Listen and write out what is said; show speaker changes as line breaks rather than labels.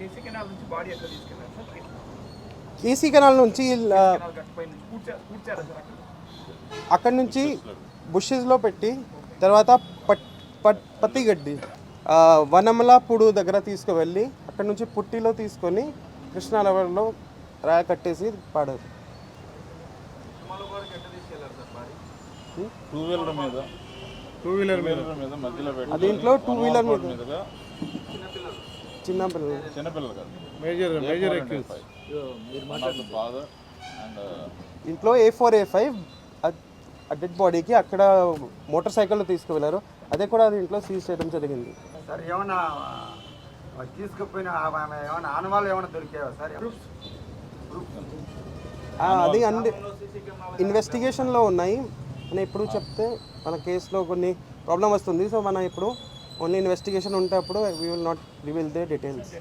KC canal నుంచి body ఎక్కడ తీసుకెళ్ళారు సార్?
కేసీ కెనాల్ నుంచి
కెనాల్ గట్టుపై నుంచి పూడ్చారా సార్ అక్కడ?
అక్కడి నుంచి బుషెస్లో పెట్టి తర్వాత పత్తిగడ్డి వనమలాపూడు దగ్గర తీసుకువెళ్ళి అక్కడ నుంచి పుట్టిలో తీసుకొని కృష్ణా లెవెల్లో రాయ కట్టేసి పాడారు.
టూ వీలర్ మీద మధ్యలో పెట్టి
దీంట్లో టూ వీలర్ మీద
చిన్నపిల్లలు కాదు
మేజర్ అక్యూజ్
ఫాదర్ అండ్
ఇంట్లో A4 A5 డెడ్ బాడీకి అక్కడ మోటార్ సైకిల్లో తీసుకువెళ్ళారు. అదే కూడా అది ఇంట్లో సీజ్ చేయడం జరిగింది.
సార్ ఏమన్నా తీసుకుపోయిన ఏమన్నా ఆనవాళ్ళు ఏమైనా దొరికాయా సార్?
అది అన్ని ఇన్వెస్టిగేషన్లో ఉన్నాయి. మనం ఇప్పుడు చెప్తే మన కేసులో కొన్ని ప్రాబ్లం వస్తుంది. సో మనం ఇప్పుడు ఓన్లీ ఇన్వెస్టిగేషన్ ఉంటే అప్పుడు we will not reveal the details.